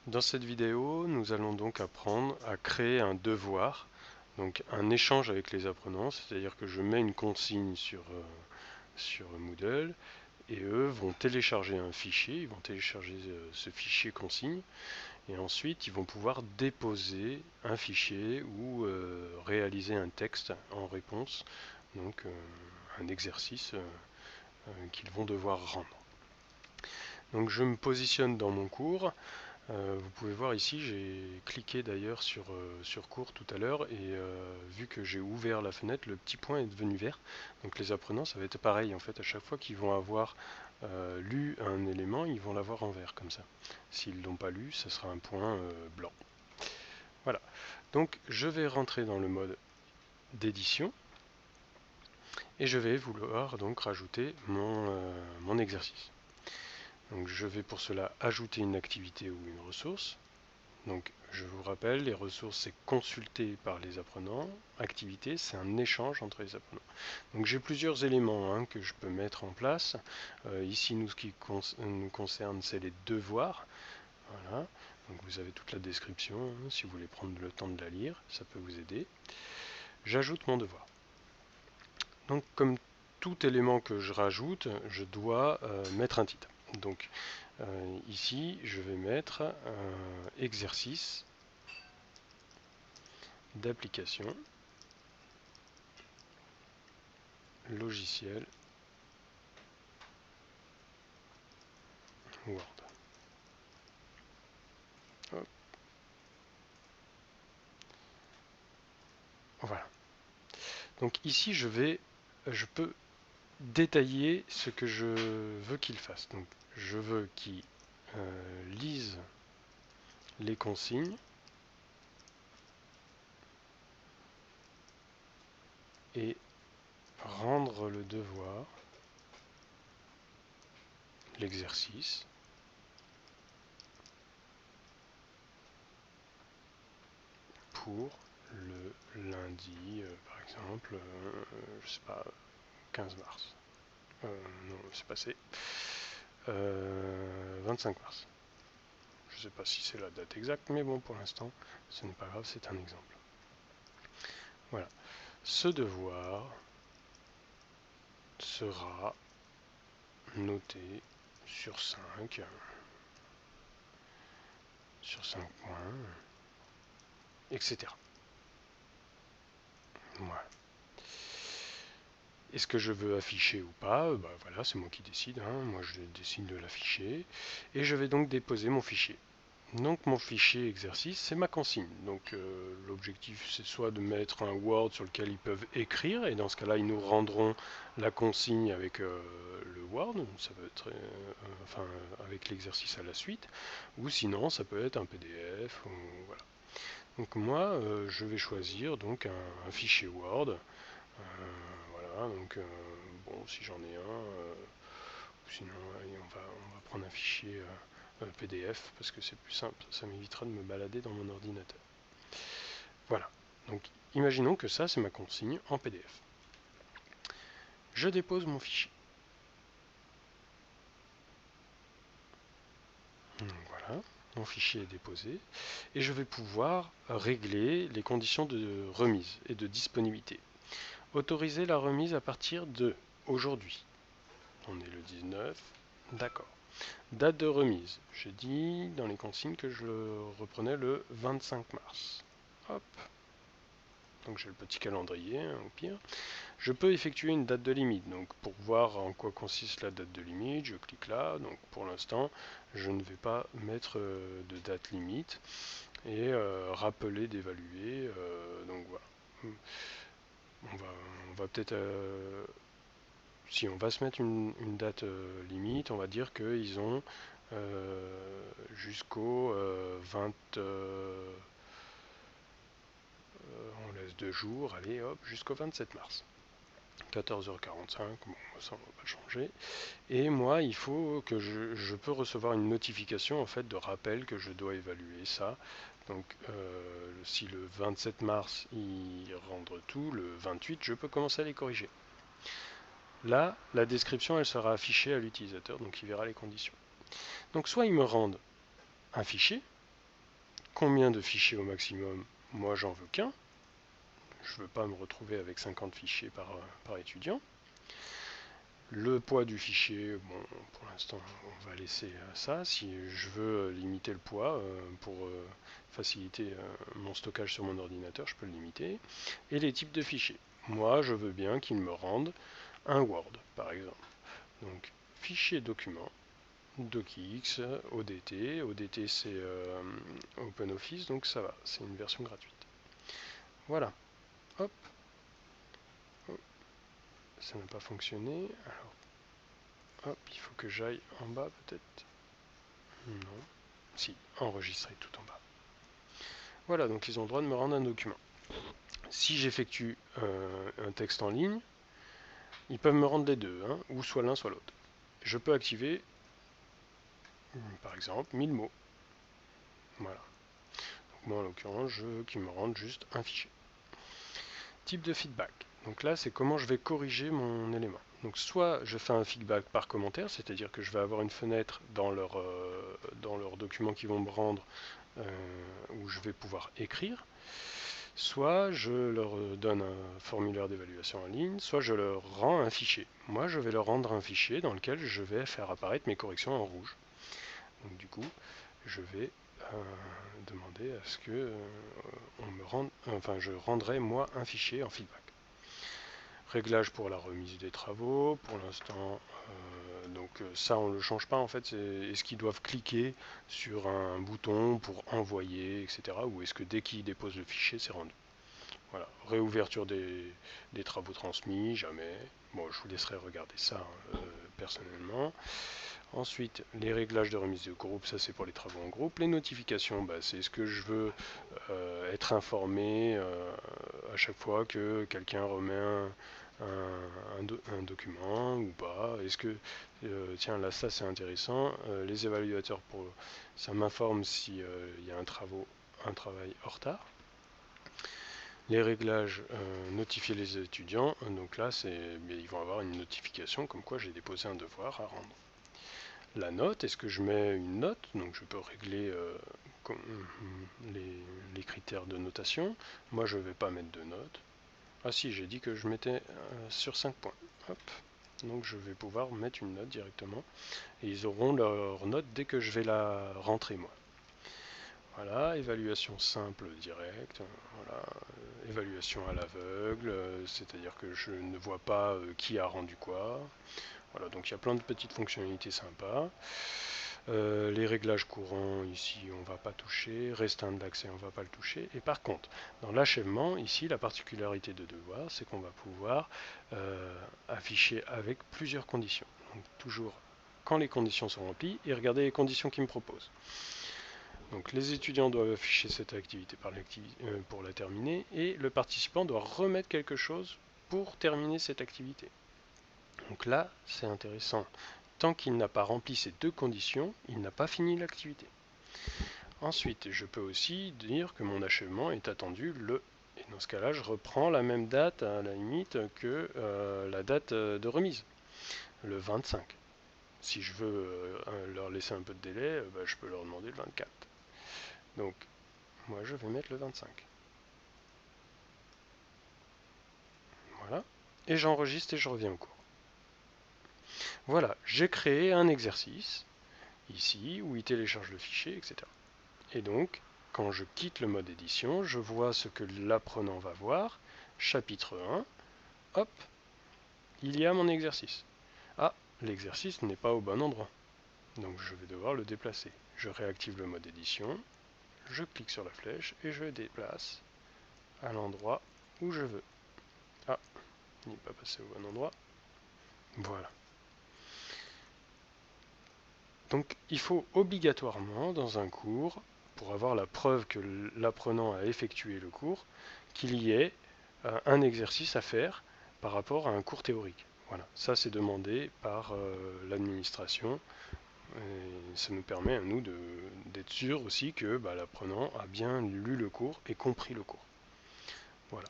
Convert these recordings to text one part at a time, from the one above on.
Dans cette vidéo, nous allons donc apprendre à créer un devoir, donc un échange avec les apprenants, c'est-à-dire que je mets une consigne sur Moodle et eux vont télécharger un fichier, ils vont télécharger ce fichier consigne et ensuite ils vont pouvoir déposer un fichier ou réaliser un texte en réponse, donc un exercice qu'ils vont devoir rendre. Donc je me positionne dans mon cours. Vous pouvez voir ici, j'ai cliqué d'ailleurs sur cours tout à l'heure et vu que j'ai ouvert la fenêtre, le petit point est devenu vert. Donc les apprenants, ça va être pareil en fait, à chaque fois qu'ils vont avoir lu un élément, ils vont l'avoir en vert comme ça. S'ils ne l'ont pas lu, ça sera un point blanc. Voilà. Donc je vais rentrer dans le mode d'édition et je vais vouloir donc rajouter mon exercice. Donc je vais pour cela ajouter une activité ou une ressource. Donc je vous rappelle, les ressources c'est consulté par les apprenants, activité c'est un échange entre les apprenants. Donc j'ai plusieurs éléments que je peux mettre en place. Ici nous ce qui nous concerne c'est les devoirs. Voilà. Donc vous avez toute la description, si vous voulez prendre le temps de la lire, ça peut vous aider. J'ajoute mon devoir. Donc comme tout élément que je rajoute, je dois mettre un titre. Donc ici je vais mettre exercice d'application logiciel Word. Hop. Voilà. Donc ici je peux détailler ce que je veux qu'il fasse. Donc je veux qu'il lise les consignes et rendre le devoir, l'exercice, pour le lundi, par exemple, je sais pas, 15 mars. Non, c'est passé. 25 mars. Je ne sais pas si c'est la date exacte, mais bon, pour l'instant, ce n'est pas grave, c'est un exemple. Voilà. Ce devoir sera noté sur 5 points, etc. Voilà. Est-ce que je veux afficher ou pas? Voilà, c'est moi qui décide. Moi, je décide de l'afficher. Et je vais donc déposer mon fichier. Donc mon fichier exercice, c'est ma consigne. Donc l'objectif, c'est soit de mettre un Word sur lequel ils peuvent écrire, et dans ce cas-là, ils nous rendront la consigne avec le Word, ça peut être, enfin avec l'exercice à la suite, ou sinon ça peut être un PDF. Voilà. Donc moi, je vais choisir donc un fichier Word. Voilà. Donc bon, si j'en ai un, sinon on va prendre un fichier. PDF parce que c'est plus simple, ça m'évitera de me balader dans mon ordinateur. Voilà, donc imaginons que ça c'est ma consigne en PDF. Je dépose mon fichier. Voilà, mon fichier est déposé et je vais pouvoir régler les conditions de remise et de disponibilité. Autoriser la remise à partir de aujourd'hui. On est le 19, d'accord. Date de remise, j'ai dit dans les consignes que je le reprenais le 25 mars. Hop, donc j'ai le petit calendrier au pire. Je peux effectuer une date de limite. Donc pour voir en quoi consiste la date de limite, je clique là. Donc pour l'instant, je ne vais pas mettre de date limite et rappeler d'évaluer. Donc voilà. On va peut-être si on va se mettre une date limite, on va dire qu'ils ont jusqu'au 20 on laisse 2 jours, allez hop, jusqu'au 27 mars. 14h45, bon, ça on va pas changer. Et moi, il faut que je peux recevoir une notification en fait de rappel que je dois évaluer ça. Donc, si le 27 mars ils rendent tout, le 28 je peux commencer à les corriger. Là, la description elle sera affichée à l'utilisateur, donc il verra les conditions. Donc, soit ils me rendent un fichier, Combien de fichiers au maximum? Moi, j'en veux qu'un. Je ne veux pas me retrouver avec 50 fichiers par étudiant. Le poids du fichier, bon, pour l'instant, on va laisser ça. Si je veux limiter le poids pour faciliter mon stockage sur mon ordinateur, je peux le limiter. Et les types de fichiers. Moi, je veux bien qu'il me rende un Word, par exemple. Donc, fichier document, docx, ODT. ODT, c'est OpenOffice, donc ça va, c'est une version gratuite. Voilà. Hop. Oh, ça n'a pas fonctionné. Alors, hop, il faut que j'aille en bas peut-être. Non. Si, enregistrer tout en bas. Voilà, donc ils ont le droit de me rendre un document. Si j'effectue un texte en ligne, ils peuvent me rendre les deux, hein, ou soit l'un soit l'autre. Je peux activer, par exemple, 1000 mots. Voilà. Donc moi, en l'occurrence, je veux qu'ils me rendent juste un fichier. Type de feedback. Donc là, c'est comment je vais corriger mon élément. Donc soit je fais un feedback par commentaire, c'est-à-dire que je vais avoir une fenêtre dans leur document qu'ils vont me rendre où je vais pouvoir écrire, soit je leur donne un formulaire d'évaluation en ligne, soit je leur rends un fichier. Moi, je vais leur rendre un fichier dans lequel je vais faire apparaître mes corrections en rouge. Donc du coup, je vais demander à ce que on me rende, enfin je rendrai moi un fichier en feedback. Réglage pour la remise des travaux, pour l'instant, donc ça on ne le change pas en fait, est-ce qu'ils doivent cliquer sur un bouton pour envoyer, etc. Ou est-ce que dès qu'ils déposent le fichier, c'est rendu. Voilà, réouverture des travaux transmis, jamais. Bon, je vous laisserai regarder ça personnellement. Ensuite, les réglages de remise de groupe, ça c'est pour les travaux en groupe. Les notifications, bah, c'est ce que je veux être informé à chaque fois que quelqu'un remet un document ou pas. Est-ce que, tiens là ça c'est intéressant, les évaluateurs, ça m'informe s'il y a un travail en retard. Les réglages, notifier les étudiants, donc là ils vont avoir une notification comme quoi j'ai déposé un devoir à rendre. La note, est-ce que je mets une note? Donc je peux régler les critères de notation. Moi je ne vais pas mettre de note. Ah si, j'ai dit que je mettais sur 5 points. Hop. Donc je vais pouvoir mettre une note directement. Et ils auront leur note dès que je vais la rentrer moi. Voilà, évaluation simple directe. Voilà, évaluation à l'aveugle, c'est-à-dire que je ne vois pas qui a rendu quoi. Voilà, donc il y a plein de petites fonctionnalités sympas. Les réglages courants, ici, on ne va pas toucher. Restreindre l'accès, on ne va pas le toucher. Et par contre, dans l'achèvement, ici, la particularité de devoir, c'est qu'on va pouvoir afficher avec plusieurs conditions. Donc toujours quand les conditions sont remplies, et regarder les conditions qu'ils me proposent. Donc les étudiants doivent afficher cette activité pour la terminer, et le participant doit remettre quelque chose pour terminer cette activité. Donc là, c'est intéressant. Tant qu'il n'a pas rempli ces deux conditions, il n'a pas fini l'activité. Ensuite, je peux aussi dire que mon achèvement est attendu le... Et dans ce cas-là, je reprends la même date à la limite que la date de remise, le 25. Si je veux leur laisser un peu de délai, je peux leur demander le 24. Donc, moi je vais mettre le 25. Voilà. Et j'enregistre et je reviens au cours. Voilà, j'ai créé un exercice, ici, où il télécharge le fichier, etc. Et donc, quand je quitte le mode édition, je vois ce que l'apprenant va voir. Chapitre 1, hop, il y a mon exercice. Ah, l'exercice n'est pas au bon endroit. Donc je vais devoir le déplacer. Je réactive le mode édition, je clique sur la flèche et je déplace à l'endroit où je veux. Ah, il n'est pas passé au bon endroit. Voilà. Donc il faut obligatoirement dans un cours, pour avoir la preuve que l'apprenant a effectué le cours, qu'il y ait un exercice à faire par rapport à un cours théorique. Voilà, ça c'est demandé par l'administration. Et ça nous permet à nous d'être sûr aussi que l'apprenant a bien lu le cours et compris le cours. Voilà.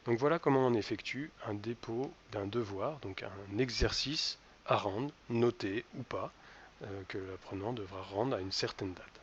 Donc voilà comment on effectue un dépôt d'un devoir, donc un exercice à rendre, noté ou pas, que l'apprenant devra rendre à une certaine date.